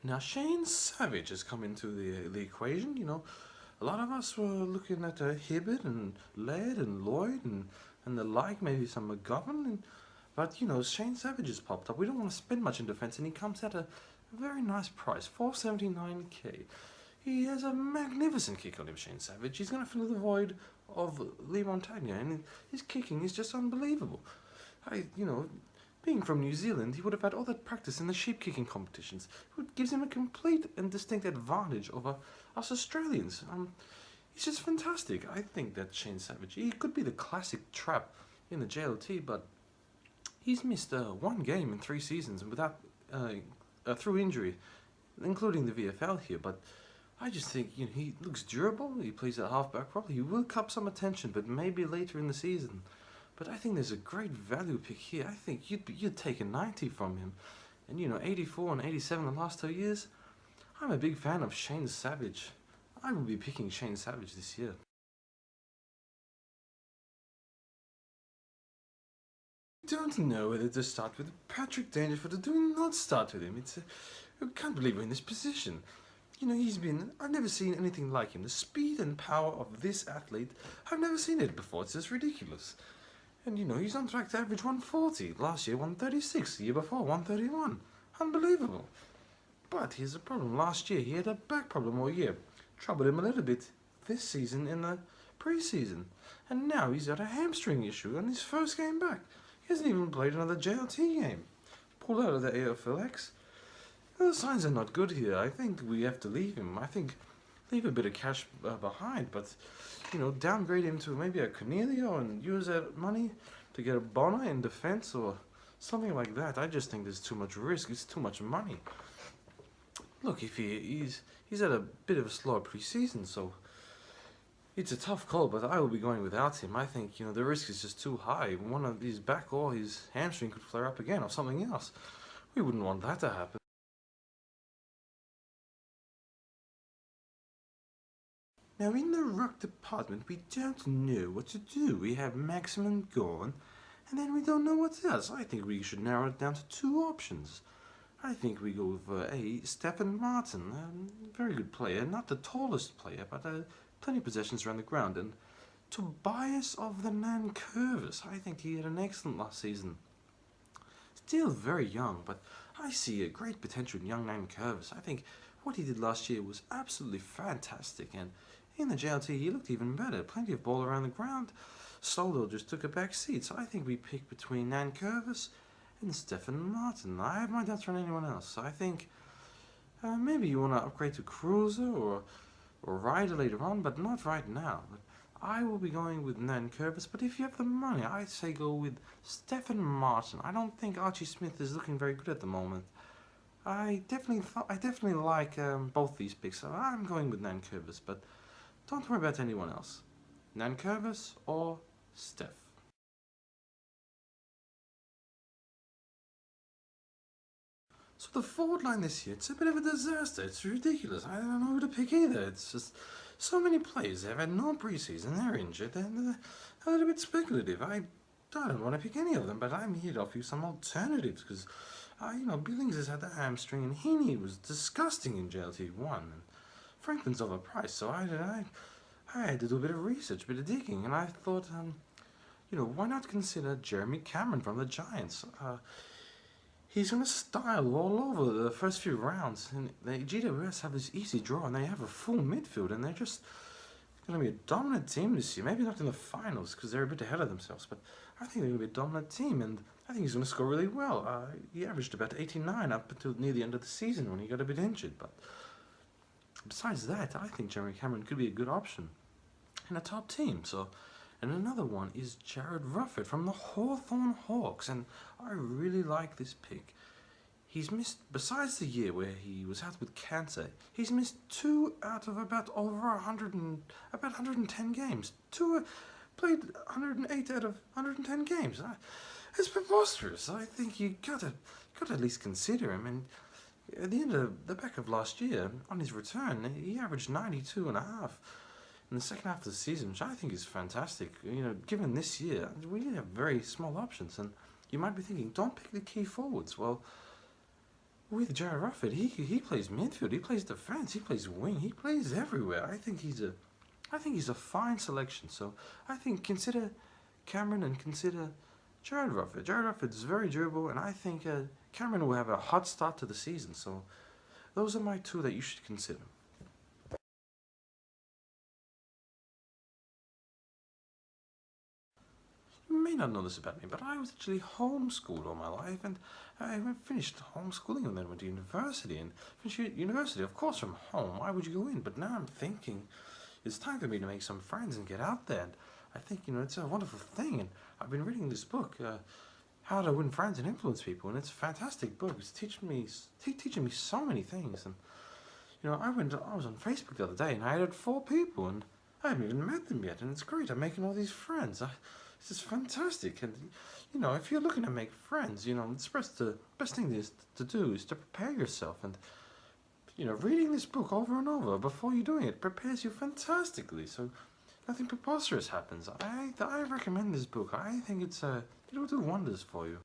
Now Shane Savage has come into the equation. A lot of us were looking at Hibbert and Laird and Lloyd and the like, maybe some McGovern, but Shane Savage has popped up. We don't want to spend much in defence, and he comes at a very nice price, 479k. He has a magnificent kick on him, Shane Savage. He's going to fill the void of Lee Montagna, and his kicking is just unbelievable. Being from New Zealand, he would have had all that practice in the sheep kicking competitions, which gives him a complete and distinct advantage over us Australians. He's just fantastic. I think that Shane Savage, he could be the classic trap in the JLT, but he's missed one game in 3 seasons without through injury, including the VFL here. But I just think he looks durable. He plays at halfback properly. He will cup some attention, but maybe later in the season. But I think there's a great value pick here. I think you'd take a 90 from him, and 84 and 87 the last 2 years. I'm a big fan of Shane Savage. I will be picking Shane Savage this year. I don't know whether to start with Patrick Dangerfield or do not start with him. I can't believe we're in this position. I've never seen anything like him. The speed and power of this athlete, I've never seen it before. It's just ridiculous. And he's on track to average 140. Last year 136, the year before 131. Unbelievable. But here's the problem. Last year he had a back problem all year. Troubled him a little bit this season in the pre-season. And now he's got a hamstring issue on his first game back. He hasn't even played another JLT game. Pulled out of the AFLX. The signs are not good here. I think we have to leave him. I think leave a bit of cash behind, but downgrade him to maybe a Cornelio and use that money to get a Bonner in defence or something like that. I just think there's too much risk. It's too much money. Look, if he's had a bit of a slower pre-season, so it's a tough call, but I will be going without him. I think the risk is just too high. One of his back or his hamstring could flare up again or something else. We wouldn't want that to happen. Now in the ruck department, we don't know what to do. We have Maximum gone, and then we don't know what else. I think we should narrow it down to 2 options. I think we go with a Stephen Martin, a very good player, not the tallest player, but plenty of possessions around the ground. And Tobias of the Nankervis, I think he had an excellent last season. Still very young, but I see a great potential in young Nankervis. I think what he did last year was absolutely fantastic, and in the JLT he looked even better. Plenty of ball around the ground. Soldo just took a back seat, so I think we pick between Nankervis and Stephen Martin. I have my doubts on anyone else. I think maybe you want to upgrade to Cruiser or Ryder later on, but not right now. But I will be going with Nankervis, but if you have the money, I'd say go with Stephen Martin. I don't think Archie Smith is looking very good at the moment. I definitely like both these picks, so I'm going with Nankervis, but don't worry about anyone else. Nankervis or Steph. So the forward line this year, it's a bit of a disaster. It's ridiculous. I don't know who to pick either. It's just so many players. They've had no preseason. They're injured. And they're a little bit speculative. I don't want to pick any of them, but I'm here to offer you some alternatives because, Billings has had the hamstring and Heaney was disgusting in JLT1. And Franklin's overpriced, so I had to do a bit of research, a bit of digging, and I thought, why not consider Jeremy Cameron from the Giants? He's going to style all over the first few rounds, and the GWS have this easy draw, and they have a full midfield, and they're just going to be a dominant team this year. Maybe not in the finals, because they're a bit ahead of themselves, but I think they're going to be a dominant team, and I think he's going to score really well. He averaged about 89 up until near the end of the season when he got a bit injured, but besides that, I think Jeremy Cameron could be a good option in a top team. And another one is Jared Rufford from the Hawthorn Hawks, and I really like this pick. He's missed, besides the year where he was out with cancer, he's missed 2 out of about 110 games. Played 108 out of 110 games. It's preposterous. I think you gotta at least consider him. And at the end of the back of last year, on his return, he averaged 92.5. in the second half of the season, which I think is fantastic. Given this year, we have very small options, and you might be thinking, don't pick the key forwards. Well, with Jared Rufford, he plays midfield, he plays defence, he plays wing, he plays everywhere. I think he's a fine selection. So I think consider Cameron and consider Jared Rufford. Jared Rufford's very durable, and I think Cameron will have a hot start to the season. So those are my two that you should consider. You may not know this about me, but I was actually homeschooled all my life, and I finished homeschooling and then went to university. And finished university, of course, from home. Why would you go in? But now I'm thinking it's time for me to make some friends and get out there. And I think, it's a wonderful thing. And I've been reading this book, How to Win Friends and Influence People, and it's a fantastic book. It's teaching me so many things. And I was on Facebook the other day, and I added 4 people, and I haven't even met them yet. And it's great. I'm making all these friends. It's just fantastic. And if you're looking to make friends, the best thing to do is to prepare yourself. And reading this book over and over before you're doing it prepares you fantastically. So nothing preposterous happens. I recommend this book. I think it will do wonders for you.